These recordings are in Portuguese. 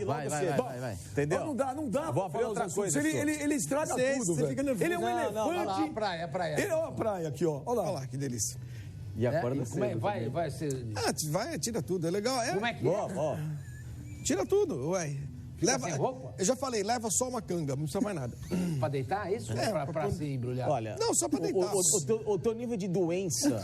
logo vai, cedo. vai. Entendeu? Não dá. Vou abrir outra coisa. Ele estraga tudo, Você fica velho. nervoso. Ele é um elefante. Não, a praia. Ele é uma praia aqui, ó. Olha Olha lá. lá, que delícia. E acorda Como é? cedo. Vai ser... Vai, tira tudo, é legal. Como é que é? Ó. Tira tudo, ué. sem roupa? Eu já falei, leva só uma canga, não precisa mais nada. Pra deitar, isso? Pra se embrulhar? Olha, Não, só pra deitar. o teu nível de doença,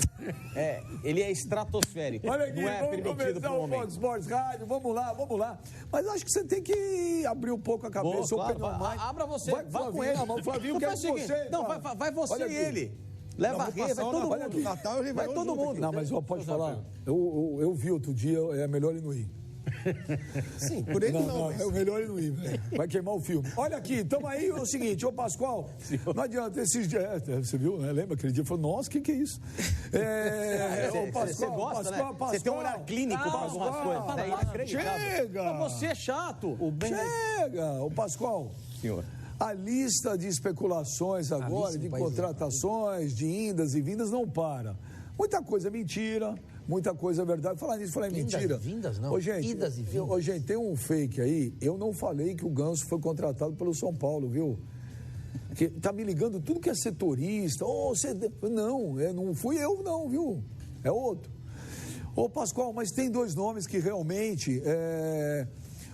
ele é estratosférico. Olha aqui, não é vamos permitido começar pro o momento. Fox Sports Rádio, vamos lá. Mas acho que você tem que abrir um pouco a cabeça. Boa, o pé claro, normal. abra você, Vai, vá com Flavinho, ele. não, Flavinho Não quer faz que o seguinte, você... não, vai você Olha e aqui. ele. Leva a Rê, vai todo olha mundo. aqui. Natal e Vai todo mundo. Não, mas pode falar. Eu vi outro dia, é melhor ele não ir. Sim, por ele não. É melhor ele não ir, velho. Vai queimar o filme. Olha aqui, então aí é o seguinte, ô Pascoal, não adianta esses dias. Você viu, né? Lembra aquele dia? Falou, nossa, o que é isso? Você gosta, né? Você tem um olhar clínico para algumas coisas. É inacreditável. Chega! Mas você é chato. Chega! Ô Pascoal. Senhor. A lista de especulações agora, de contratações, de indas e vindas, não para. Muita coisa é mentira, muita coisa é verdade. Falar nisso, falar em mentira. Vindas, não. Ô, gente, Idas e vindas. ô, gente, tem um fake aí. Eu não falei que o Ganso foi contratado pelo São Paulo, viu? Que tá me ligando tudo que é setorista. Não fui eu, não, viu? É outro. Ô, Pascoal, mas tem dois nomes que realmente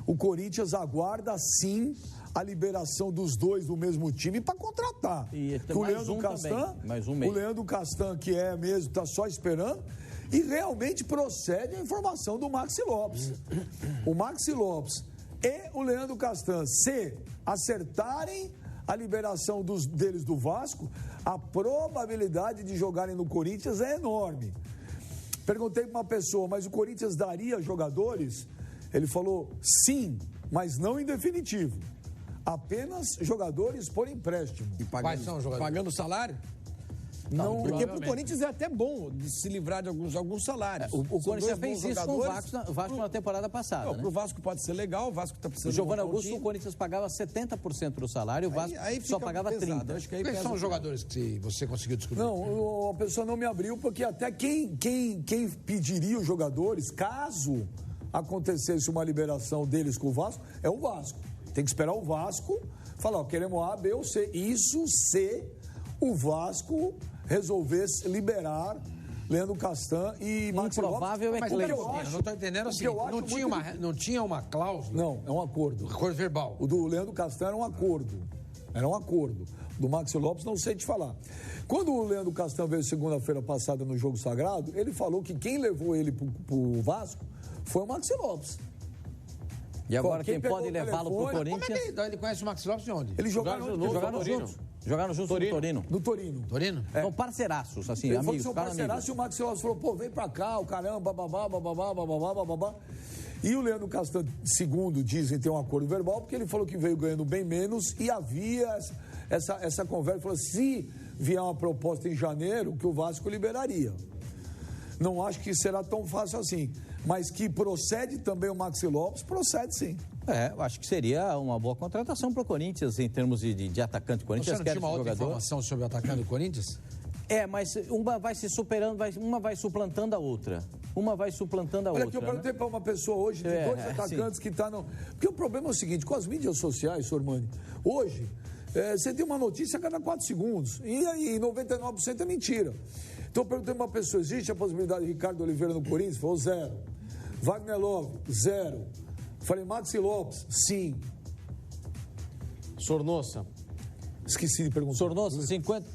o Corinthians aguarda, sim, a liberação dos dois do mesmo time para contratar. E o Leandro Castan, o Leandro Castan, que é mesmo, está só esperando, e realmente procede a informação do Maxi Lopes. O Maxi Lopes e o Leandro Castan, se acertarem a liberação deles do Vasco, a probabilidade de jogarem no Corinthians é enorme. Perguntei para uma pessoa, mas o Corinthians daria jogadores? Ele falou, sim, mas não em definitivo. Apenas jogadores por empréstimo. E Quais são os jogadores? pagando salário? Não, Porque pro Corinthians é até bom de se livrar de alguns salários. O São Corinthians já dois bons fez isso com o jogadores. Vasco na temporada passada. Não, Né? pro Vasco pode ser legal, o Vasco tá O precisando... Giovanni montar um Augusto, time. o Corinthians pagava 70% do salário, o Vasco Aí só fica pagava pesado, 30%. acho que aí Quais pesa são um os pouco. jogadores que você conseguiu descobrir? não, a pessoa não me abriu, porque até quem pediria os jogadores, caso acontecesse uma liberação deles com o Vasco, é o Vasco. Tem que esperar o Vasco falar, ó, queremos A, B ou C. Isso se o Vasco resolvesse liberar Leandro Castan e Maxi Lopes. Improvável é Mas Cleiton. eu não estou entendendo assim. eu acho Não tinha uma cláusula? Não, é um acordo. Acordo verbal. O do Leandro Castan era um acordo. Era um acordo. Do Maxi Lopes, não sei te falar. Quando o Leandro Castan veio segunda-feira passada no Jogo Sagrado, ele falou que quem levou ele pro Vasco foi o Maxi Lopes. E agora Quem quem pegou pode o levá-lo pro telefone- Como é Corinthians... que ele conhece o Maxi Lopes de onde? Eles jogaram juntos. Jogaram juntos no Torino. no Torino. Torino? São parceiraços, assim, Ele falou que amigos, seu ficaram parceiraço e amigos. o Maxi Lopes falou, pô, vem pra cá, o caramba, bababá. E o Leandro Castan, segundo dizem, tem um acordo verbal, porque ele falou que veio ganhando bem menos e havia essa conversa. Ele falou, se vier uma proposta em janeiro, que o Vasco liberaria. Não acho que será tão fácil assim. Mas que procede também o Maxi Lopes, procede sim. Eu acho que seria uma boa contratação para o Corinthians em termos de atacante. O Você Corinthians não quer tinha esse uma outra jogador. informação sobre o atacante do Corinthians? Mas uma vai se superando, uma vai suplantando a outra. Uma vai suplantando a Olha outra. aqui, eu perguntei para uma pessoa hoje, de dois atacantes que tá no... Porque o problema é o seguinte, com as mídias sociais, Sormani, hoje, você tem uma notícia a cada 4 segundos, e aí 99% é mentira. Então eu perguntei para uma pessoa, existe a possibilidade de Ricardo Oliveira no Corinthians? Falou 0. Wagner Love, 0. Falei, Maxi Lopes, sim. Sornossa. Esqueci de perguntar. Sornossa, 50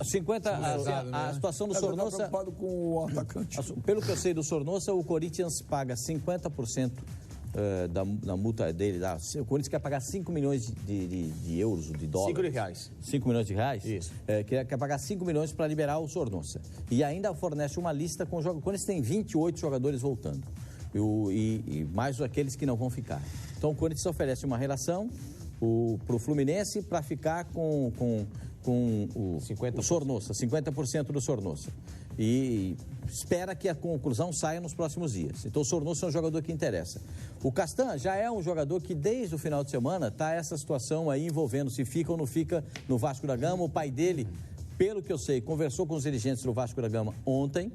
a situação do Eu tô Sornossa... preocupado com o atacante. Pelo que eu sei do Sornossa, o Corinthians paga 50% da multa dele. O Corinthians quer pagar 5 milhões de euros, de dólares. 5 reais. 5 milhões de reais? Isso. Quer pagar 5 milhões para liberar o Sornossa. E ainda fornece uma lista com jogadores. O Corinthians tem 28 jogadores voltando. E mais aqueles que não vão ficar. Então o Corinthians oferece uma relação para o Fluminense para ficar com o 50%. o Sornossa, 50% do Sornossa. E espera que a conclusão saia nos próximos dias. Então o Sornossa é um jogador que interessa. O Castan já é um jogador que desde o final de semana está essa situação aí envolvendo se fica ou não fica no Vasco da Gama. O pai dele, pelo que eu sei, conversou com os dirigentes do Vasco da Gama ontem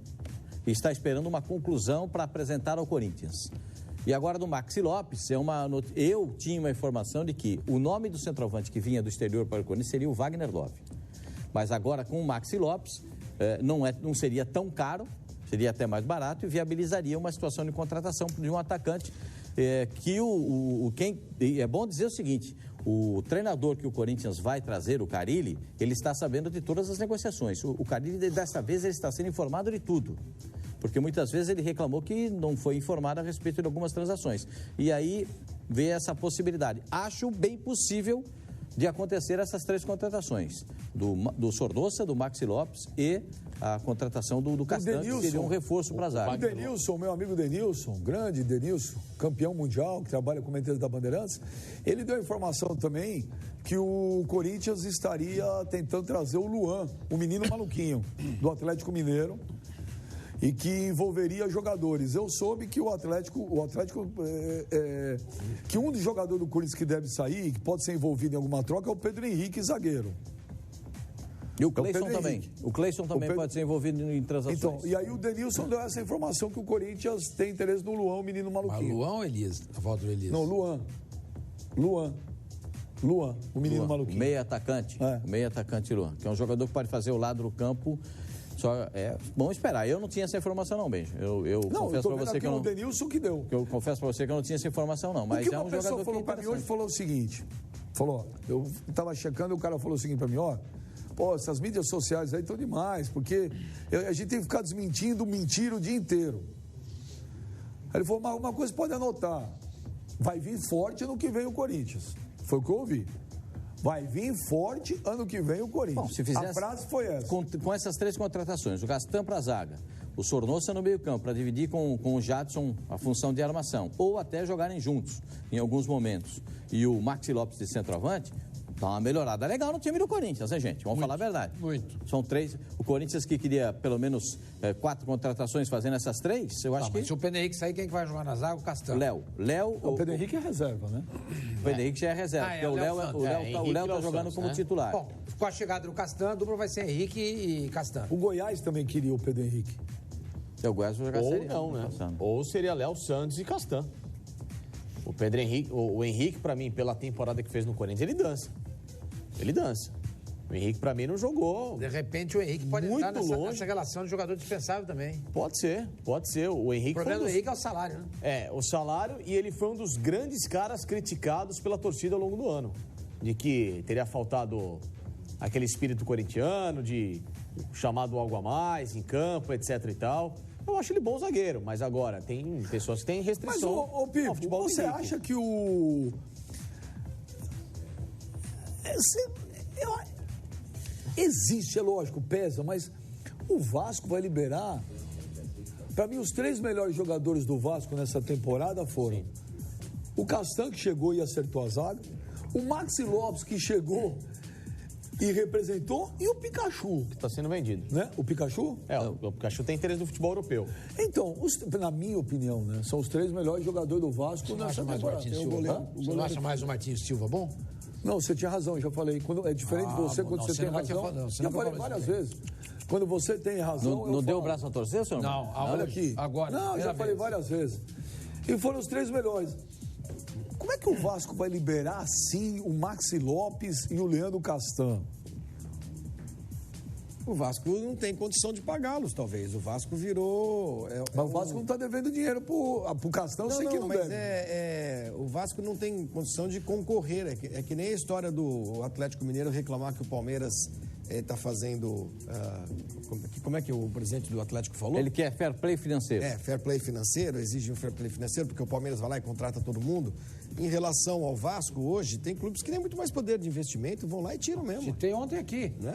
e está esperando uma conclusão para apresentar ao Corinthians. E agora do Maxi Lopes, eu tinha uma informação de que o nome do centroavante que vinha do exterior para o Corinthians seria o Wagner Love. Mas agora com o Maxi Lopes, não seria tão caro, seria até mais barato e viabilizaria uma situação de contratação de um atacante que é bom dizer o seguinte, o treinador que o Corinthians vai trazer, o Carille, ele está sabendo de todas as negociações. O Carille, desta vez, ele está sendo informado de tudo. Porque muitas vezes ele reclamou que não foi informado a respeito de algumas transações. E aí vê essa possibilidade. Acho bem possível de acontecer essas 3 contratações. Do Sornosa, do Maxi Lopes e a contratação do Castan, que seria um reforço para a zaga. O Denilson, meu amigo Denilson, grande Denilson, campeão mundial, que trabalha com Mendes da Bandeirantes, ele deu a informação também que o Corinthians estaria tentando trazer o Luan, o menino maluquinho, do Atlético Mineiro, e que envolveria jogadores. Eu soube que o Atlético que um dos jogadores do Corinthians que deve sair, que pode ser envolvido em alguma troca, é o Pedro Henrique, zagueiro. E o Cleison também. O Cleison também pode ser envolvido em transações. Então, e aí o Denilson deu essa informação que o Corinthians tem interesse no Luan, o menino maluquinho. Mas Luan ou Elias? A volta do Elias? Não, Luan, o menino maluquinho. Meia atacante. Meia atacante Luan, que é um jogador que pode fazer o lado do campo. Só bom esperar. Eu não tinha essa informação não, Benjo. Eu confesso para você que eu não. O Denilson que deu. Eu confesso para você que eu não tinha essa informação não, mas o que uma pessoa falou para mim hoje, falou o seguinte, eu estava checando e o cara falou o seguinte para mim, essas mídias sociais aí estão demais, porque a gente tem que ficar desmentindo, mentir o dia inteiro. Aí ele falou, mas uma coisa pode anotar, vai vir forte ano que vem o Corinthians. Foi o que eu ouvi. Vai vir forte ano que vem o Corinthians. Bom, se fizesse, a frase foi essa. Com essas 3 contratações, o Castan para a zaga, o Sornosa no meio campo, para dividir com o Jadson a função de armação, ou até jogarem juntos em alguns momentos, e o Maxi Lopes de centroavante, dá uma melhorada legal no time do Corinthians, né, gente? Vamos falar a verdade. Muito. São 3. O Corinthians que queria pelo menos 4 contratações fazendo essas 3, eu acho que... Se o Pedro Henrique sair, quem que vai jogar na zaga? O Castan. Léo. O Pedro Henrique é reserva, né? O Pedro Henrique já é reserva, porque o Léo está jogando como titular. Bom, com a chegada do Castan, a dupla vai ser Henrique e Castan. O Goiás também queria o Pedro Henrique. O Goiás vai jogar série. Ou não, né? Ou seria Léo, Santos e Castan. O Pedro Henrique, o Henrique, para mim, pela temporada que fez no Corinthians, ele dança. O Henrique, para mim, não jogou. De repente, o Henrique pode entrar nessa relação de jogador dispensável também. Pode ser. O Henrique. O problema do Henrique é o salário, né? O salário, e ele foi um dos grandes caras criticados pela torcida ao longo do ano. De que teria faltado aquele espírito corintiano, de chamado algo a mais em campo, etc e tal. Eu acho ele bom zagueiro, mas agora tem pessoas que têm restrição. Mas, Pipo, você acha que o... Existe, é lógico, pesa, mas o Vasco vai liberar. Para mim, os 3 melhores jogadores do Vasco nessa temporada foram o Castan, que chegou e acertou a zaga, o Maxi Lopes, que chegou e representou, e o Pikachu. Que está sendo vendido. Né? O Pikachu? O Pikachu tem interesse no futebol europeu. Então, na minha opinião, né, são os 3 melhores jogadores do Vasco nessa temporada. Você não acha mais o Martins Silva bom? Não, você tinha razão, eu já falei. Quando é diferente de você, quando você tem razão. Já falei várias vezes. Quando você tem razão. Não deu o braço a torcer, senhor? Não, olha aqui. Agora. Não, já falei várias vezes. E foram os 3 melhores. Como é que o Vasco vai liberar assim o Maxi Lopes e o Leandro Castan? O Vasco não tem condição de pagá-los, talvez. O Vasco virou... Mas o Vasco não está devendo dinheiro pro Castan, eu sei que não mas deve. o Vasco não tem condição de concorrer. É que nem a história do Atlético Mineiro reclamar que o Palmeiras está fazendo... como é que o presidente do Atlético falou? Ele quer fair play financeiro. Fair play financeiro, exige um fair play financeiro, porque o Palmeiras vai lá e contrata todo mundo. Em relação ao Vasco, hoje, tem clubes que têm muito mais poder de investimento, vão lá e tiram mesmo. Citei ontem aqui. Né?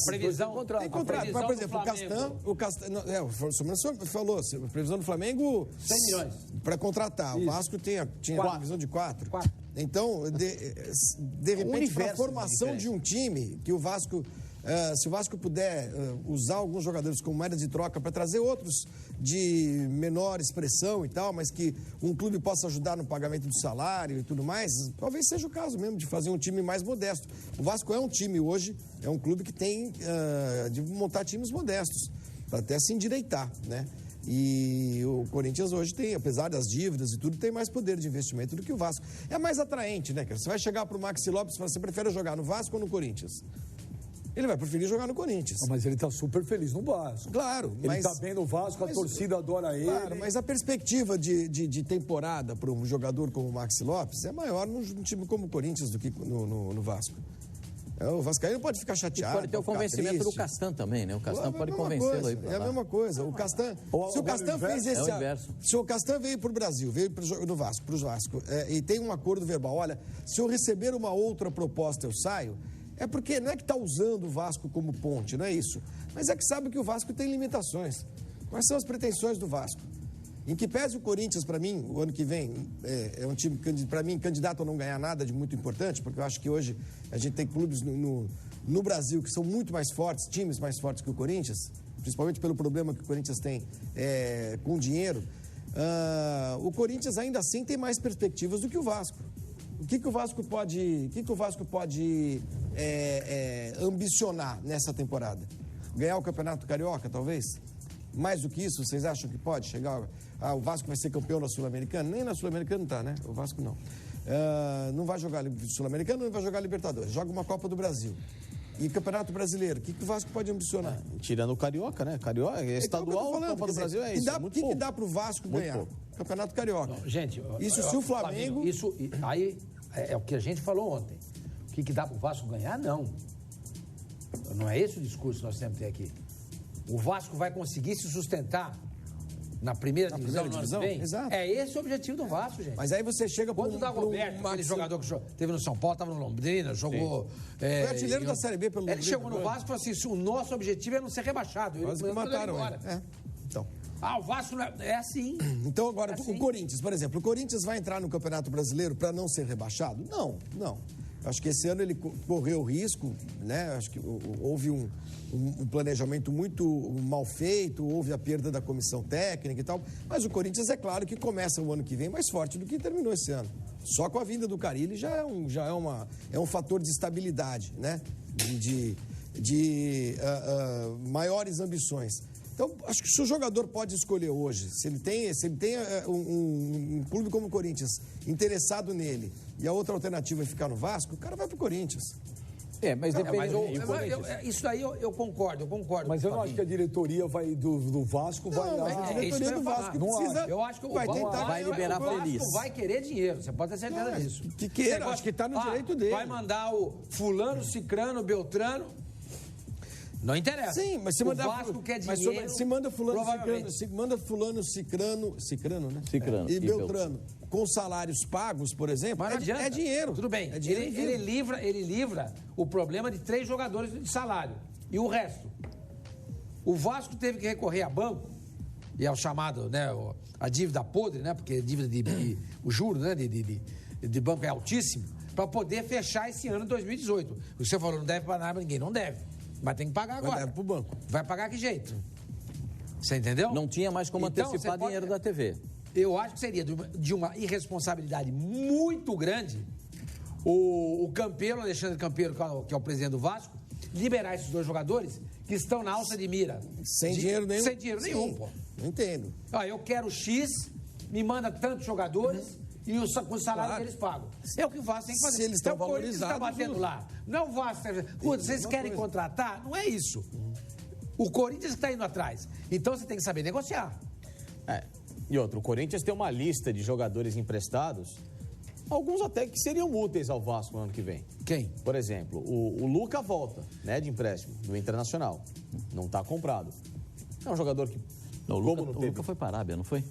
Previsão. Tem contrato. Por exemplo, o Castan, o senhor falou, a previsão do Flamengo... 100 milhões. Para contratar. O Vasco tinha a previsão de 4. Então, de repente, para a formação de um time, que o Vasco... se o Vasco puder usar alguns jogadores como moeda de troca para trazer outros de menor expressão e tal, mas que um clube possa ajudar no pagamento do salário e tudo mais, talvez seja o caso mesmo de fazer um time mais modesto. O Vasco é um time hoje, é um clube que tem de montar times modestos, para até se endireitar, né? E o Corinthians hoje tem, apesar das dívidas e tudo, tem mais poder de investimento do que o Vasco. É mais atraente, né, cara? Você vai chegar pro Maxi Lopes e falar, você prefere jogar no Vasco ou no Corinthians? Ele vai preferir jogar no Corinthians. Mas ele tá super feliz no Vasco. Claro. Ele tá bem no Vasco, a torcida adora ele. Claro, mas a perspectiva de temporada para um jogador como o Maxi Lopes é maior num time como o Corinthians do que no Vasco. O Vascaíno pode ficar chateado. E pode ter o convencimento do Castan também, né? O Castan pode convencê-lo aí. É a mesma coisa. O Castan. Se o Castan fez esse. Se o Castan veio para o Brasil, veio para o Vasco, e tem um acordo verbal, olha, se eu receber uma outra proposta, eu saio. É porque não é que está usando o Vasco como ponte, não é isso. Mas é que sabe que o Vasco tem limitações. Quais são as pretensões do Vasco? Em que pese o Corinthians, para mim, o ano que vem, é um time, para mim, candidato a não ganhar nada de muito importante, porque eu acho que hoje a gente tem clubes no Brasil que são muito mais fortes, times mais fortes que o Corinthians, principalmente pelo problema que o Corinthians tem com o dinheiro. O Corinthians ainda assim tem mais perspectivas do que o Vasco. O que o Vasco pode ambicionar nessa temporada? Ganhar o Campeonato Carioca, talvez? Mais do que isso, vocês acham que pode chegar? O Vasco vai ser campeão da Sul-Americana? Nem na Sul-Americana tá, né? O Vasco não. Não vai jogar Sul-Americana, não vai jogar Libertadores. Joga uma Copa do Brasil. E Campeonato Brasileiro, o que o Vasco pode ambicionar? Tirando o Carioca, né? Carioca, estadual, Copa do Brasil é isso. O que dá pro Vasco ganhar? Campeonato Carioca. Não, gente, isso se o Flamengo... Isso aí é o que a gente falou ontem. O que dá pro Vasco ganhar? Não. Não é esse o discurso que nós temos que ter aqui. O Vasco vai conseguir se sustentar na primeira divisão no ano que vem? Exato. É esse o objetivo do Vasco, gente. Mas aí você chega quando o Dagoberto, aquele jogador que teve no São Paulo, estava no Londrina, jogou... Foi artilheiro da Série B pelo Londrina. Ele chegou no Vasco e falou assim, o nosso objetivo é não ser rebaixado. Quase que mataram ele. Então... o Vasco é assim. Então agora, o Corinthians, por exemplo, o Corinthians vai entrar no Campeonato Brasileiro para não ser rebaixado? Não. Acho que esse ano ele correu risco, né? Acho que houve um planejamento muito mal feito, houve a perda da comissão técnica e tal. Mas o Corinthians, é claro que começa o ano que vem mais forte do que terminou esse ano. Só com a vinda do Carille já é um fator de estabilidade, né? De maiores ambições. Então, acho que se o jogador pode escolher hoje, se ele tem um clube como o Corinthians interessado nele e a outra alternativa é ficar no Vasco, o cara vai pro Corinthians. Mas depende. Isso aí eu concordo. Mas eu não acho que a diretoria do Vasco vai lá. A diretoria do Vasco precisa. Eu acho que vai liberar feliz. O Vasco vai querer dinheiro, você pode ter certeza disso. Que queira, acho que está no direito dele. Vai mandar o fulano, cicrano, beltrano. Não interessa. Sim, mas se mandar. O Vasco quer dinheiro. Se manda fulano, cicrano, né? Cicrano. E beltrano. Com salários pagos, por exemplo, é dinheiro. Tudo bem. Ele livra o problema de 3 jogadores de salário. E o resto? O Vasco teve que recorrer a banco, e é o chamado, né, a dívida podre, né? Porque dívida o juro, né, de banco é altíssimo, para poder fechar esse ano de 2018. O que você falou, não deve para nada, ninguém não deve. Mas tem que pagar agora. Vai dar pro banco. Vai pagar que jeito? Você entendeu? Não tinha mais como antecipar dinheiro da TV. Eu acho que seria de uma irresponsabilidade muito grande o Campeiro, Alexandre Campeiro, que é o presidente do Vasco, liberar esses 2 jogadores que estão na alça de mira. Sem dinheiro nenhum? Sem dinheiro nenhum, pô. Não entendo. Eu quero X, me manda tantos jogadores... E o salário que eles pagam. É o que o Vasco tem que fazer. Se eles estão valorizados... está batendo lá. Não o Vasco... Vocês querem contratar? Não é isso. O Corinthians está indo atrás. Então você tem que saber negociar. E outro, o Corinthians tem uma lista de jogadores emprestados, alguns até que seriam úteis ao Vasco no ano que vem. Quem? Por exemplo, o Luca volta, né, de empréstimo, do Internacional. Não está comprado. É um jogador que... O Luca foi para a Arábia, não foi?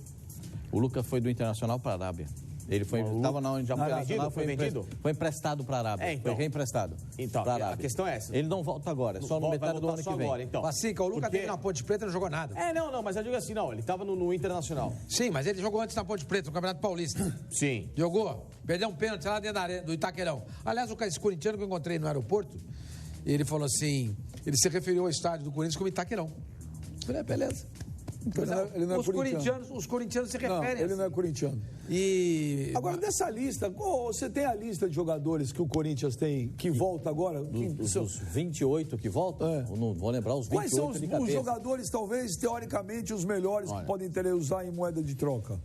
O Luca foi do Internacional para a Arábia. Ele estava na onde já foi vendido? Foi emprestado para a Arábia. Então. Foi reemprestado. Então, a questão é essa. Ele não volta agora, só no metade do ano que vem. Agora, então. Assim, o Lucas teve na Ponte Preta e não jogou nada. Não, mas eu digo assim, ele estava no Internacional. Sim, mas ele jogou antes na Ponte Preta, no Campeonato Paulista. Sim. Jogou, perdeu um pênalti lá dentro da arena, do Itaquerão. Aliás, esse corintiano que eu encontrei no aeroporto, ele falou assim, ele se referiu ao estádio do Corinthians como Itaquerão. Eu falei, beleza. Os corintianos se referem. Ele não é corintiano. Agora, dessa lista, você tem a lista de jogadores que o Corinthians tem, que volta agora? Os 28 que voltam? Não vou lembrar os 28 Quais são os jogadores, talvez, teoricamente, os melhores que podem usar em moeda de troca?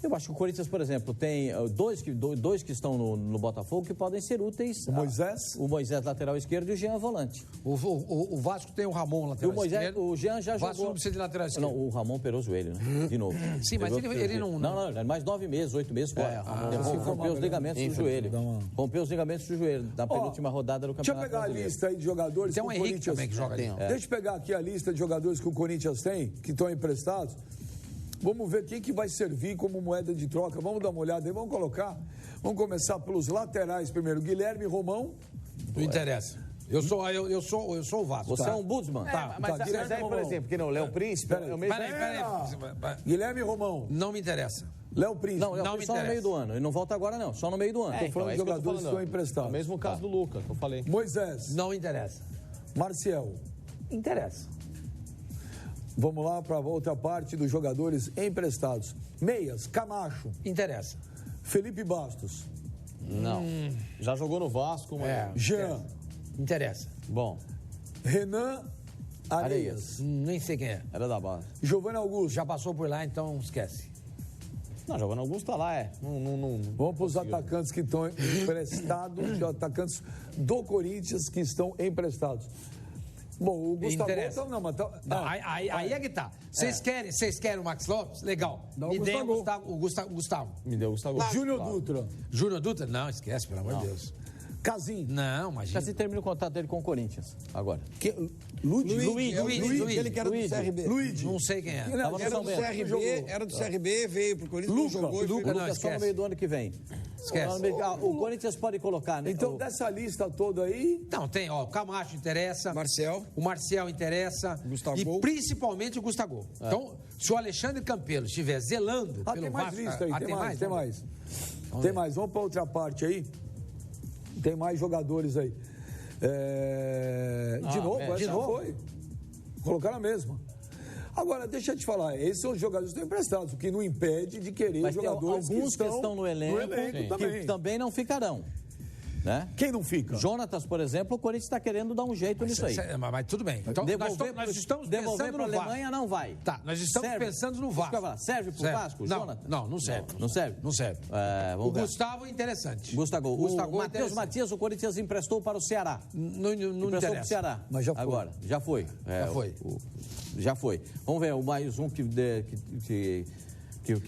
Eu acho que o Corinthians, por exemplo, tem dois que estão no Botafogo que podem ser úteis. O Moisés? O Moisés, lateral esquerdo, e o Jean, volante. O Vasco tem o Ramon, lateral esquerdo. O Jean já jogou. O Vasco não precisa de lateral esquerdo. Não, o Ramon operou o joelho, né? De novo. Sim, mas ele não... Não, mais 9 meses, 8 meses fora. Rompeu os ligamentos do joelho. Rompeu os ligamentos do joelho na penúltima rodada do Campeonato Brasileiro. Deixa eu pegar a lista aí de jogadores que o Corinthians tem. Deixa eu pegar aqui a lista de jogadores que o Corinthians tem, que estão emprestados. Vamos ver quem que vai servir como moeda de troca. Vamos dar uma olhada aí, vamos colocar. Vamos começar pelos laterais primeiro. Guilherme Romão. Não interessa. Eu sou o Vasco. Você é um Budsman. Mas aí, por exemplo, que não, Léo Príncipe... Peraí. Guilherme Romão. Não me interessa. Léo Príncipe. Não me só no meio do ano. Ele não volta agora, não. Só no meio do ano. Estou falando de jogadores que estão emprestados. O mesmo caso do Lucas, que eu falei. Moisés. Não interessa. Marcial. Interessa. Vamos lá para a outra parte dos jogadores emprestados. Meias, Camacho. Interessa. Felipe Bastos. Não. Já jogou no Vasco, mas... Jean. Interessa. Bom. Renan Areias. Nem sei quem é. Era da base. Giovanni Augusto. Já passou por lá, então esquece. Não, Giovanni Augusto tá lá, Vamos para os atacantes que estão emprestados, os atacantes do Corinthians que estão emprestados. Bom, o Gustavo... Não, mas aí é que tá. Vocês querem o Max Lopes? Legal. Me dê o Gustavo. Me deu o Gustavo. Júnior Dutra. Júnior Dutra? Não, esquece, pelo amor de Deus. Casim. Não, imagina. Casim termina o contrato dele com o Corinthians, agora. Luiz, ele que era do CRB. Luiz. Não sei quem é. Era do CRB, veio pro Corinthians, jogou e foi. Lucas só no meio do ano que vem. Esquece. O Corinthians pode colocar, né? Então, dessa lista toda aí... Não, tem, o Camacho interessa. O Marcial interessa. Gustavo. E principalmente o Gustavo. Então, se o Alexandre Campelo estiver zelando pelo tem mais Vasco... lista aí, tem mais. Tem mais, vamos para outra parte aí. Tem mais jogadores aí. De novo? Foi. Colocaram a mesma. Agora, deixa eu te falar, esses são os jogadores que estão emprestados, o que não impede de querer os jogadores que estão no elenco que também não ficarão. Né? Quem não fica? Jonatas, por exemplo, o Corinthians está querendo dar um jeito nisso aí. Mas tudo bem. Então, nós estamos pensando no Vasco. Alemanha não vai. Tá, nós estamos pensando no Vasco. Serve pro Vasco, Jonatas? Não serve. Não serve? Não serve. O Gustavo é interessante. Gustavo. O Matheus Matias, o Corinthians emprestou para o Ceará. Não emprestou interessa. para o Ceará. Mas já foi. Agora, já foi. Já foi. Vamos ver, mais um que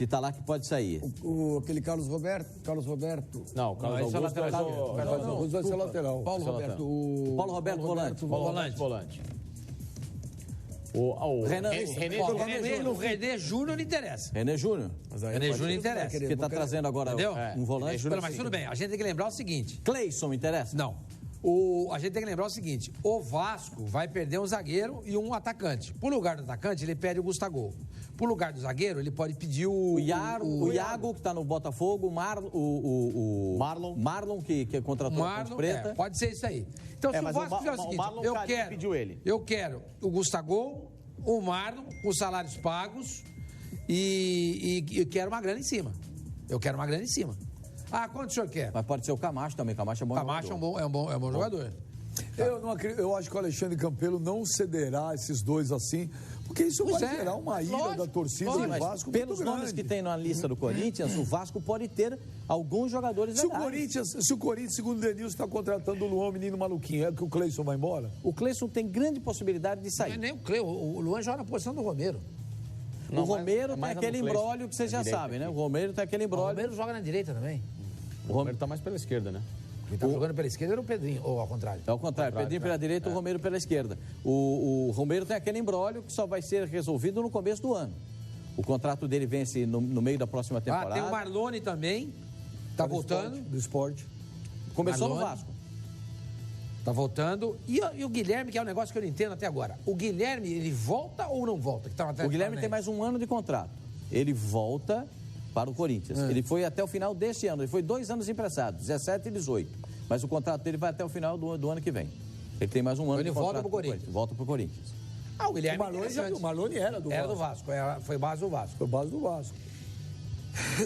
está lá que pode sair. Aquele Carlos Roberto. Não, o Carlos Augusto vai ser lateral. Paulo Roberto, volante. O René Júnior interessa. René Júnior interessa. Que está trazendo agora um volante. Mas tudo bem, a gente tem que lembrar o seguinte. Cleison interessa? Não. A gente tem que lembrar o seguinte: o Vasco vai perder um zagueiro e um atacante. Por lugar do atacante, ele pede o Gustavo. Por lugar do zagueiro, ele pode pedir o Iago, que está no Botafogo, o Marlon, que contratou a Ponte Preta. Pode ser isso aí. Então, se o Vasco fizer o seguinte, eu quero o Gustavo, o Marlon, os salários pagos e eu quero uma grana em cima. Quanto o senhor quer? Mas pode ser o Camacho também. Camacho é bom jogador. Camacho é um bom jogador. Eu acho que o Alexandre Campelo não cederá esses dois assim, porque isso vai gerar uma ira da torcida do Vasco. Pelos nomes que tem na lista do Corinthians, o Vasco pode ter alguns jogadores legais. Se o Corinthians, segundo o Denilson, está contratando o Luan, menino maluquinho, é que o Cleison vai embora? O Cleison tem grande possibilidade de sair. Não é nem o Cleison, o Luan joga na posição do Romero. O Romero tem aquele imbróglio que vocês já sabem, né? O Romero tem aquele imbróglio. O Romero joga na direita também. O Romero está mais pela esquerda, né? Quem está jogando pela esquerda era o Pedrinho, ou ao contrário? É ao contrário, Pedrinho pela direita e o Romero pela esquerda. O Romero tem aquele imbróglio que só vai ser resolvido no começo do ano. O contrato dele vence no meio da próxima temporada. Tem o Marlone também, está voltando. Do esporte. Começou no Vasco. Está voltando. E o Guilherme, que é um negócio que eu não entendo até agora. O Guilherme, ele volta ou não volta? O Guilherme tem mais um ano de contrato. Ele volta para o Corinthians. Ele foi até o final deste ano. Ele foi 2 anos emprestado, 17 e 18. Mas o contrato dele vai até o final do ano que vem. Ele tem mais um ano de contrato. Ele volta para o Corinthians. Volta para o Corinthians. Ah, o Guilherme o Marlone era do Vasco. Era do Vasco, foi base do Vasco. Foi base do Vasco.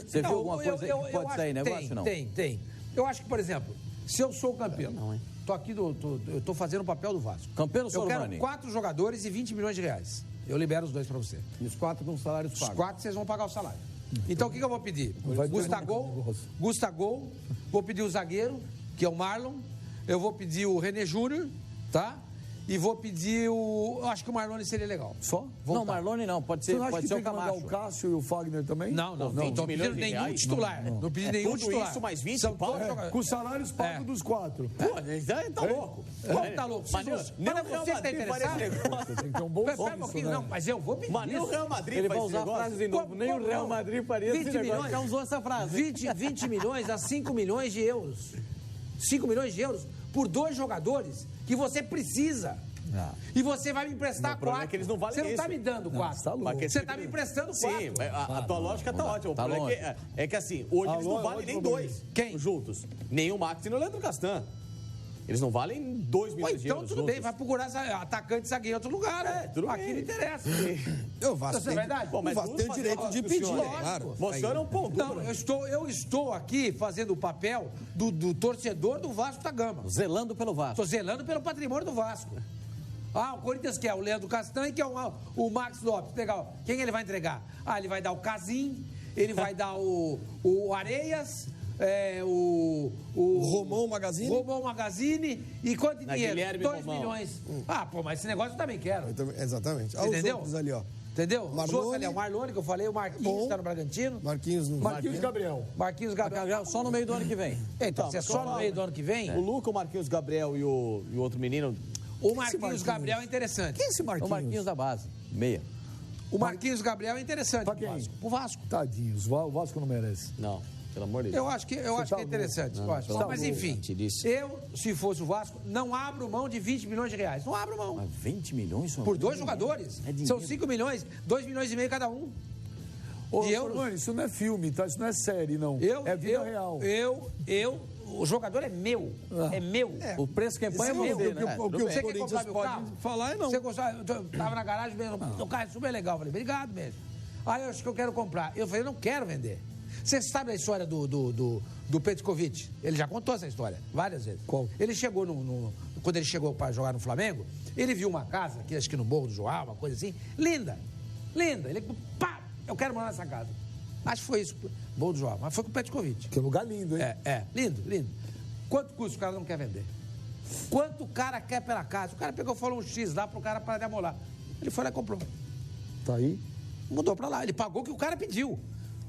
Você viu alguma coisa aí que pode sair negócio, não? Tem. Eu acho que, por exemplo, se eu sou campeão, tô aqui, eu tô fazendo o papel do Vasco. Campeão Eu quero 4 jogadores e 20 milhões de reais. Eu libero os 2 para você. E os 4 com salários pagos. Os 4 vocês vão pagar o salário. Então, o que eu vou pedir? Gustavo, vou pedir o zagueiro, que é o Marlon, eu vou pedir o René Júnior, tá? E vou pedir eu acho que o Marlone seria legal. Só? Não, Marlone não, pode ser o Camacho. O Cássio e o Fagner também? Não estou pedindo nenhum titular. Não pedi nenhum titular. Isso mais 20 com salários pagos dos 4. Pô, tá louco. Como tá louco? Mas você que tá interessado? Tem que ter um bom Espera um pouquinho, não, mas eu vou pedir Mas nem o Real Madrid ele vai usar a frase de novo. Nem o Real Madrid faria esse negócio. Já usou essa frase. 20 milhões a 5 milhões de euros. 5 milhões de euros por 2 jogadores que você precisa. E você vai me emprestar 4. É que eles não valem você não está me dando 4. Você está me emprestando 4. Sim, a tua lógica tá ótima. Tá longe. É que assim, hoje eles não valem nem 2. Quem? Juntos. Nem o Max e o Leandro Castan. Eles não valem 2 milhões de euros. Então tudo bem, vai procurar atacante e zagueiro em outro lugar. Tudo aqui bem. não interessa. O Vasco tem, verdade? o Vasco tem o direito de pedir, claro. Mostrando um ponto. Não, eu estou aqui fazendo o papel do torcedor do Vasco da Gama. Zelando pelo Vasco. Estou zelando pelo patrimônio do Vasco. O Corinthians quer o Leandro Castan e quer o Max Lopes. Legal. Quem ele vai entregar? Ele vai dar o Casim, ele vai dar o Areias, o Romão Magazine e quanto dinheiro? Guilherme 2 Romão. milhões. Mas esse negócio eu também quero. Exatamente. Entendeu? Os outros ali, ó. Entendeu? Marlone. Os outros ali, o Marlone que eu falei, o Marquinhos está no Bragantino. Marquinhos Gabriel. Marquinhos Gabriel. Só no meio do ano que vem. Então, se é só no meio do ano que vem... O Luca, o Marquinhos Gabriel e o outro menino... O Marquinhos Gabriel é interessante. Quem é esse Marquinhos? O Marquinhos da base, meia. O Marquinhos Gabriel é interessante. Pra quem? O Vasco. Tadinhos, o Vasco não merece. Não, pelo amor de Deus. Eu acho que é interessante. Mas enfim, eu, se fosse o Vasco, não abro mão de 20 milhões de reais. Não abro mão. Mas 20 milhões? Por 2 jogadores. São 5 milhões, 2 milhões e meio cada um. Isso não é filme, tá? Isso não é série, não. É vida real. O jogador é meu. É meu. O preço que põe é meu. O que o Você quer Corinthians comprar meu pode carro? falar é não. Você estava na garagem mesmo, o carro é super legal. Eu falei, obrigado mesmo. Eu acho que eu quero comprar. Eu falei, não quero vender. Você sabe a história do Petkovic? Ele já contou essa história várias vezes. Qual? Ele chegou quando ele chegou para jogar no Flamengo, ele viu uma casa, que acho que no Morro do João, uma coisa assim, linda. Ele, eu quero morar nessa casa. Acho que foi isso, Morro do João, mas foi com o Petkovic. Que lugar lindo, hein? Lindo. Quanto custa o cara não quer vender? Quanto o cara quer pela casa? O cara pegou e falou um X lá pro cara para demolar. Ele foi lá e comprou. Tá aí. Mudou para lá, ele pagou o que o cara pediu.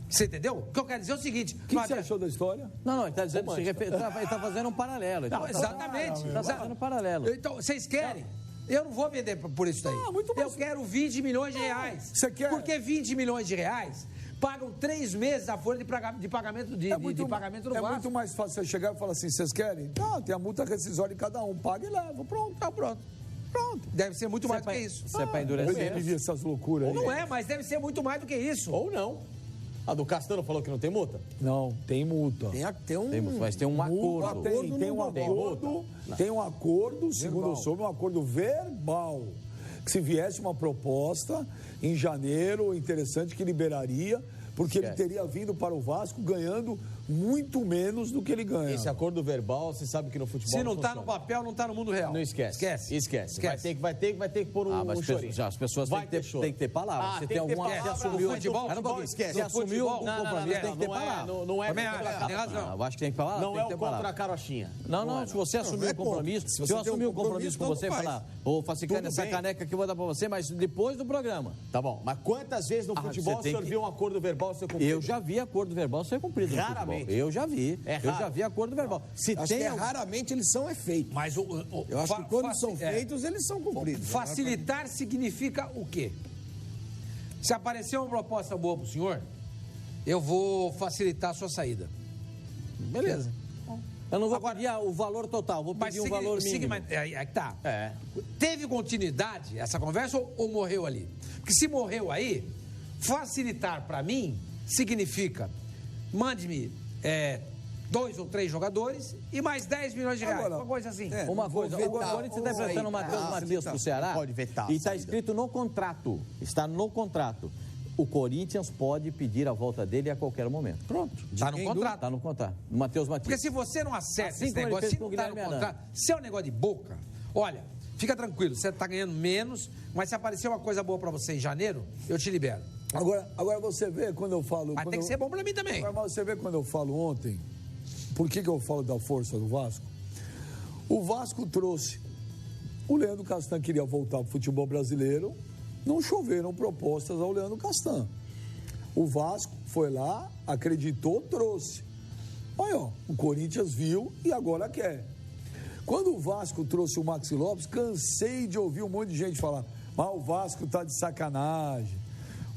Você entendeu? O que eu quero dizer é o seguinte... O que você achou da história? Não, ele está dizendo ele está fazendo um paralelo. Exatamente. Está fazendo um paralelo. Então, vocês querem? Eu não vou vender por isso daí. Muito mais. Eu quero 20 milhões de reais. Você quer? Porque 20 milhões de reais pagam 3 meses a folha de pagamento do Vasco. É muito mais fácil você chegar e falar assim, vocês querem? Não, tem a multa rescisória de cada um. Paga e leva. Pronto. Pronto. Deve ser muito mais do que isso. Isso é para endurecer. Eu vi essas loucuras aí. Não é, mas deve ser muito mais do que isso. Ou não. A do Castano falou que não tem multa? Não, tem multa. Mas tem um acordo. Tem um acordo, segundo eu soube, um acordo verbal. Que se viesse uma proposta em janeiro, interessante, que liberaria, porque ele teria vindo para o Vasco ganhando muito menos do que ele ganha. Esse acordo verbal, você sabe que no futebol se não está no papel, não está no mundo real. Não esquece. Esquece. Vai ter que pôr um chorinho. Já, as pessoas têm que ter palavra. Você tem alguma... Você assumiu... Futebol, esquece. Você assumiu algum compromisso, tem que ter palavra. Não é... Tem razão. Eu acho que tem que falar. Não é o contra a carochinha. Não, se você assumir um compromisso, se eu assumir um compromisso com você, falar, vou falsificar essa caneca que eu vou dar para você, mas depois do programa. Tá bom, mas quantas vezes no futebol o senhor viu um acordo verbal ser cumprido? Eu já vi acordo verbal ser cumprido no futebol. Eu já vi. Eu já vi acordo verbal. Raramente eles são feitos. Mas eu acho que quando são feitos, eles são cumpridos. Facilitar significa o quê? Se aparecer uma proposta boa para o senhor, eu vou facilitar a sua saída. Beleza. Eu não vou pedir o valor total, vou pedir um valor mínimo. Tá. Teve continuidade essa conversa ou morreu ali? Porque se morreu aí, facilitar para mim significa mande-me 2 ou 3 jogadores e mais 10 milhões de reais. Agora, uma coisa assim. Uma coisa, o Corinthians está enfrentando o Matheus Matias para o Ceará. Pode vetar. E está escrito no contrato. Está no contrato. O Corinthians pode pedir a volta dele a qualquer momento. Pronto. Está no contrato. Está no contrato. O Matheus Matias. Porque se você não acerta Assim esse como ele negócio, fez se com não o está no Guilherme contrato, se é um negócio de boca, olha, fica tranquilo, você está ganhando menos, mas se aparecer uma coisa boa para você em janeiro, eu te libero. Agora você vê quando eu falo... Mas tem que ser bom para mim também. Agora você vê quando eu falo ontem, por que eu falo da força do Vasco? O Vasco trouxe... O Leandro Castan queria voltar para o futebol brasileiro, não choveram propostas ao Leandro Castan. O Vasco foi lá, acreditou, trouxe. Olha, ó, o Corinthians viu e agora quer. Quando o Vasco trouxe o Maxi Lopes, cansei de ouvir um monte de gente falar: mas o Vasco tá de sacanagem.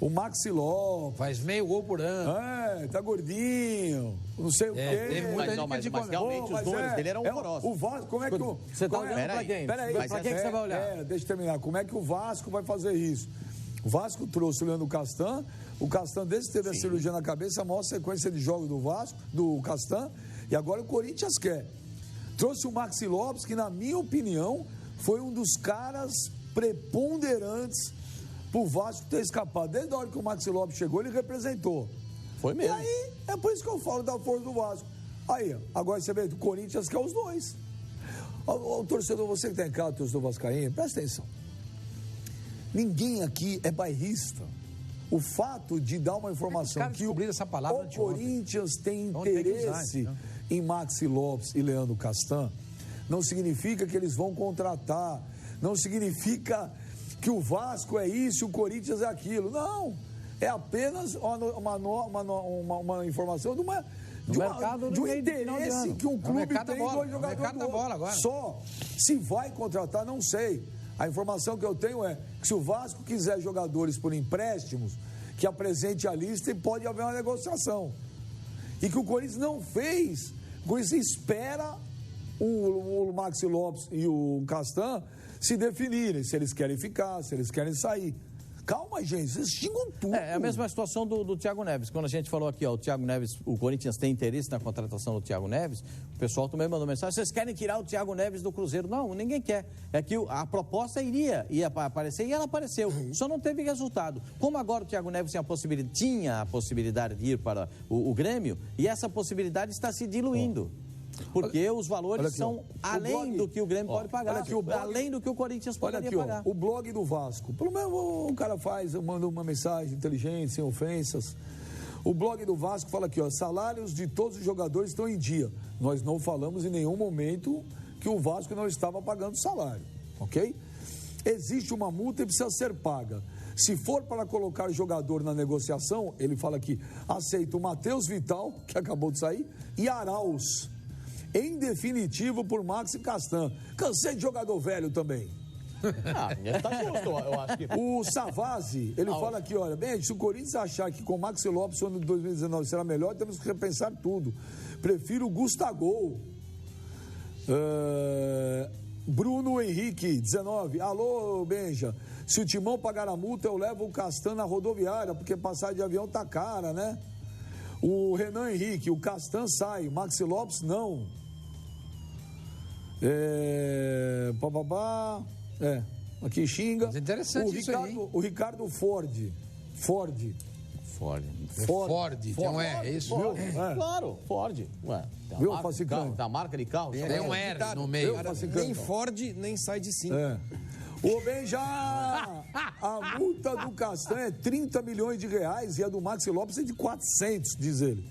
O Maxi Lopes... Faz meio gol por ano. Tá gordinho, não sei o quê. Teve muita gente mas realmente os números dele eram horrorosos. O Vasco, como é que o... Você tá olhando pra quem? Peraí, pra quem que você vai olhar? Deixa eu terminar. Como é que o Vasco vai fazer isso? O Vasco trouxe o Leandro Castan. O Castan, desde que teve a cirurgia na cabeça, a maior sequência de jogos do Vasco, do Castan. E agora o Corinthians quer. Trouxe o Maxi Lopes, que na minha opinião foi um dos caras preponderantes pro Vasco ter escapado. Desde a hora que o Maxi Lopes chegou, ele representou. Foi mesmo. E aí, é por isso que eu falo da força do Vasco. Aí, agora você vê, o Corinthians quer os dois. O torcedor, você que está em casa, torcedor vascaíno, presta atenção. Ninguém aqui é bairrista. O fato de dar uma informação que essa palavra o Corinthians tem interesse em Maxi Lopes e Leandro Castan, não significa que eles vão contratar, não significa que o Vasco é isso e o Corinthians é aquilo. Não, é apenas uma informação de um interesse que um clube tem em dois jogadores. Só se vai contratar, não sei. A informação que eu tenho é que se o Vasco quiser jogadores por empréstimos, que apresente a lista e pode haver uma negociação. E que o Corinthians não fez. O Corinthians espera o Maxi Lopes e o Castan se definirem, se eles querem ficar, se eles querem sair. Calma, gente, vocês xingam tudo. É a mesma situação do Thiago Neves. Quando a gente falou aqui, ó, o Thiago Neves, o Corinthians tem interesse na contratação do Thiago Neves, o pessoal também mandou mensagem: vocês querem tirar o Thiago Neves do Cruzeiro? Não, ninguém quer. É que a proposta ia aparecer e ela apareceu. Só não teve resultado. Como agora o Thiago Neves tinha a possibilidade de ir para o Grêmio, e essa possibilidade está se diluindo. Porque os valores são além do que o Grêmio pode pagar, além do que o Corinthians poderia pagar. O blog do Vasco, pelo menos o cara manda uma mensagem inteligente, sem ofensas. O blog do Vasco fala aqui, ó: salários de todos os jogadores estão em dia. Nós não falamos em nenhum momento que o Vasco não estava pagando salário, ok? Existe uma multa e precisa ser paga. Se for para colocar o jogador na negociação, ele fala aqui: aceita o Matheus Vital, que acabou de sair, e Arauz. Em definitivo por Maxi Castan. Cansei de jogador velho também. Tá justo, eu acho que... O Savazzi, ele fala aqui, olha, bem, se o Corinthians achar que com o Maxi Lopes o ano de 2019 será melhor, temos que repensar tudo. Prefiro o Gustavo. Bruno Henrique, 19. Alô, Benja. Se o Timão pagar a multa, eu levo o Castan na rodoviária, porque passagem de avião tá cara, né? O Renan Henrique, o Castan sai, Maxi Lopes não. Aqui xinga. Mas é interessante isso aí. O Ricardo Ford. Tem um R, é isso? Viu? Claro, Ford. Ué, viu, Facicão? Da marca de carro. Tem um R no meio. Nem Ford, nem sai de cima. Ô, Benja, a multa do Castan é 30 milhões de reais e a do Maxi Lopes é de 400, diz ele.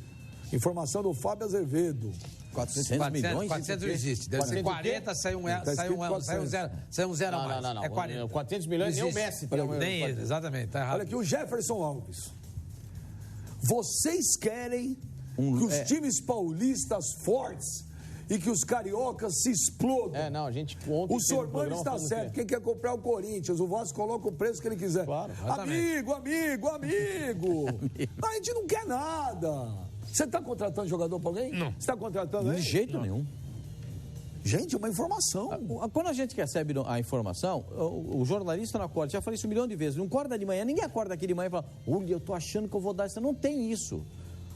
Informação do Fábio Azevedo. 400 milhões? 400 não existe. Deve ser 40, sai um zero a mais. Não. É 40. 400 milhões nem o Messi. Nem ele, exatamente, tá errado. Olha aqui, o Jefferson Alves. Vocês querem que os times paulistas fortes e que os cariocas se explodam. A gente... O Sormani está certo. Quem quer comprar o Corinthians, o Vasco coloca o preço que ele quiser. Claro, amigo. A gente não quer nada. Você está contratando jogador para alguém? Não. Você está contratando aí? De jeito nenhum. Gente, é uma informação. Quando a gente recebe a informação, o jornalista não acorda. Já falei isso 1 milhão de vezes. Não acorda de manhã, ninguém acorda aqui de manhã e fala: olha, eu estou achando que eu vou dar isso. Não tem isso.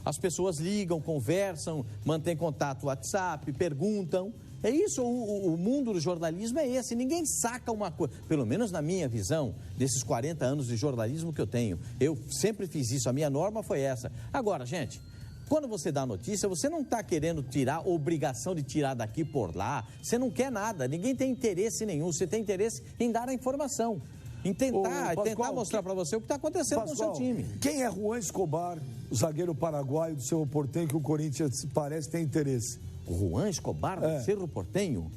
as pessoas ligam, conversam, mantêm contato WhatsApp, perguntam. É isso, o mundo do jornalismo é esse. Ninguém saca uma coisa, pelo menos na minha visão, desses 40 anos de jornalismo que eu tenho. Eu sempre fiz isso, a minha norma foi essa. Agora, gente, quando você dá a notícia, você não está querendo tirar, obrigação de tirar daqui por lá. Você não quer nada, ninguém tem interesse nenhum. Você tem interesse em dar a informação. Em tentar mostrar para você o que está acontecendo com o seu time. Quem é Juan Escobar, o zagueiro paraguaio do Cerro Porteño, que o Corinthians parece ter interesse? O Juan Escobar do Cerro Porteño?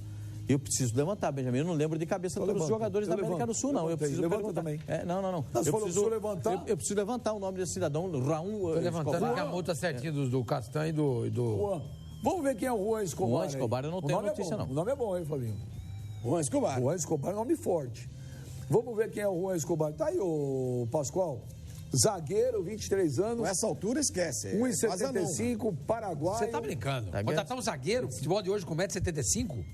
Eu preciso levantar, Benjamin. Eu não lembro de cabeça todos os jogadores da América do Sul, não. Eu preciso levanta também. Não. Eu preciso levantar o nome desse cidadão, Raul. Estou levantando aqui a multa certinho do Castan e do... Juan. Vamos ver quem é o Juan Escobar. Juan Escobar, eu não tenho notícia, não. O nome é bom, hein, Flavinho? Juan Escobar. Juan Escobar é um nome forte. Vamos ver quem é o Juan Escobar. Tá aí, ô Pascoal. Zagueiro, 23 anos. Nessa altura, esquece. 1,75, paraguaio. Você tá brincando. Contratar um zagueiro, futebol de hoje com 1,75m?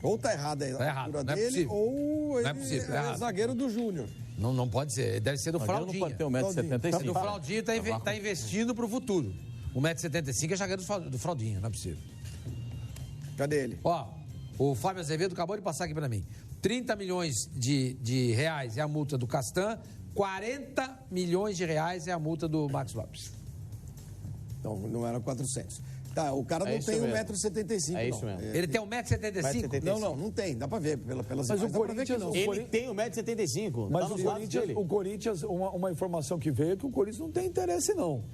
Ou tá errado aí a altura dele, ou ele é zagueiro do Júnior. Não pode ser. Deve ser do Fraldinha. Não pode ter 1,75m. O Fraldinha tá investindo pro futuro. 1,75m é zagueiro do Fraldinha, não é possível. Cadê ele? Ó, o Fábio Azevedo acabou de passar aqui pra mim. 30 milhões de reais é a multa do Castan, 40 milhões de reais é a multa do Max Lopes. Então, não eram 400. Tá, o cara não tem 1,75m. É isso mesmo. Ele tem 1,75m? Não tem. Dá pra ver pelas Mas o Corinthians... Ele tem 1,75m. Mas o Corinthians, uma informação que veio é que o Corinthians não tem interesse, não.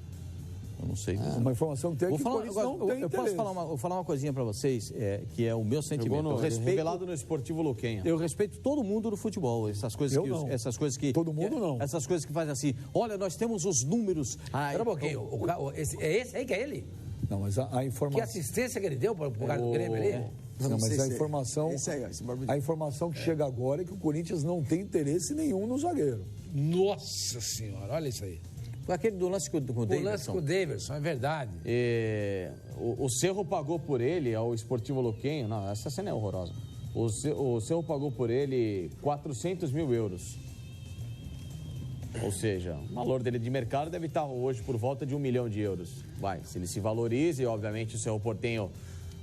Eu não sei. Uma informação que tem é que o Corinthians não tem interesse. Eu posso falar uma coisinha para vocês, que é o meu sentimento. Revelado no Esportivo Luquenha. Eu respeito todo mundo do futebol. Essas coisas que todo mundo não. Essas coisas que fazem assim. Olha, nós temos os números. Espera um pouquinho. É esse aí que é ele? Não, mas a informação... Que assistência que ele deu para o cara do Grêmio ali? Não, mas a informação... A informação que chega agora é que o Corinthians não tem interesse nenhum no zagueiro. Nossa Senhora, olha isso aí. Aquele do lance com o Davidson. O lance com o Davidson, é verdade. O Cerro pagou por ele ao Esportivo Luquenha. Não, essa cena é horrorosa. O Cerro pagou por ele 400 mil euros. Ou seja, o valor dele de mercado deve estar hoje por volta de 1 milhão de euros. Se ele se valoriza, e obviamente o Cerro Porteño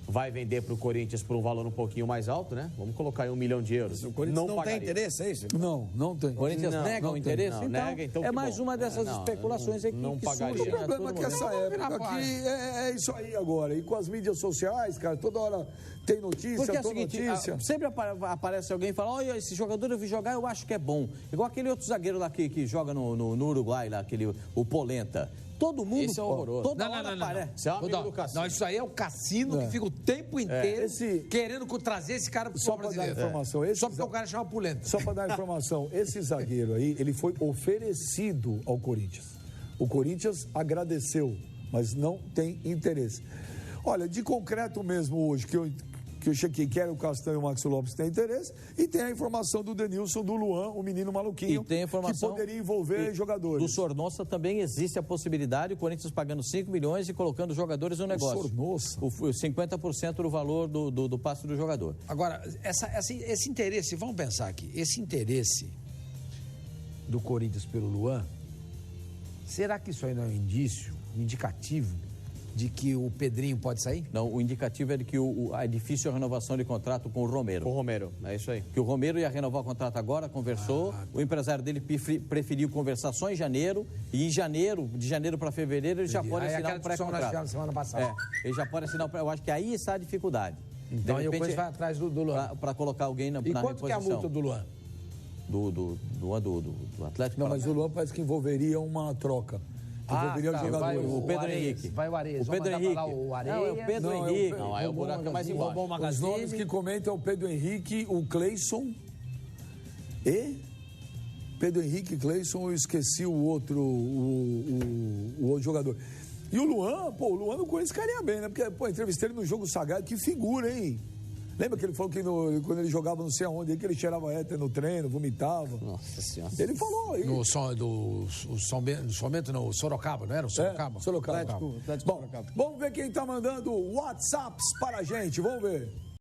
vai vender para o Corinthians por um valor um pouquinho mais alto, né? Vamos colocar aí 1 milhão de euros. O Corinthians não tem interesse, é isso? Não tem. O Corinthians nega o interesse? Não, nega, então é mais uma dessas especulações aí que pagaria. O problema é que essa época aqui é isso aí agora. E com as mídias sociais, cara, toda hora tem notícia, porque é o seguinte, sempre aparece alguém e fala, olha, esse jogador eu vi jogar, eu acho que é bom. Igual aquele outro zagueiro lá que joga no Uruguai, lá, o Polenta. Todo mundo... Isso é horroroso. Toda hora aparece. Isso é um amigo do Cassino. Não, isso aí é o Cassino que fica o tempo inteiro querendo trazer esse cara pro só para dar informação. Só porque o cara chama Polenta. Só para dar informação, esse zagueiro aí, ele foi oferecido ao Corinthians. O Corinthians agradeceu, mas não tem interesse. Olha, de concreto mesmo hoje, que eu chequei que era o Castanho e o Max Lopes tem interesse, e tem a informação do Denilson, do Luan, o menino maluquinho, e tem informação que poderia envolver jogadores. Do Sornossa também existe a possibilidade, o Corinthians pagando 5 milhões e colocando jogadores no negócio. O Sornossa? 50% do valor do passe do jogador. Agora, esse interesse, vamos pensar aqui, esse interesse do Corinthians pelo Luan, será que isso aí não é um indício, um indicativo de que o Pedrinho pode sair? Não, o indicativo é de que é difícil a renovação de contrato com o Romero. Com o Romero, é isso aí. Que o Romero ia renovar o contrato agora, conversou, o empresário dele preferiu conversar só em janeiro, e de janeiro para fevereiro, ele já pode assinar um pré-contrato. Semana passada. Ele já pode assinar eu acho que aí está a dificuldade. Então, aí o Corinthians vai atrás do Luan. Para colocar alguém na reposição. E quanto que é a multa do Luan? Do Atlético? Não, mas o Luan parece que envolveria uma troca. O Pedro Henrique. Vai o Areia. O Pedro Henrique. O Areia. Não, é o Pedro Henrique. Não, aí o buraco é mais embaixo. Os nomes que comentam é o Pedro Henrique, o Cleison e... Pedro Henrique, Cleison, eu esqueci o outro, o outro jogador. E o Luan, o Luan no Corinthians caria bem, né? Porque, entrevistei ele no Jogo Sagrado, que figura, hein? Lembra que ele falou que quando ele jogava não sei aonde, que ele cheirava éter no treino, vomitava? Nossa Senhora. Ele falou aí. No Sorocaba, não era? Sorocaba. Sorocaba. Atlético Bom, Sorocaba. vamos ver quem tá mandando WhatsApps para a gente, vamos ver.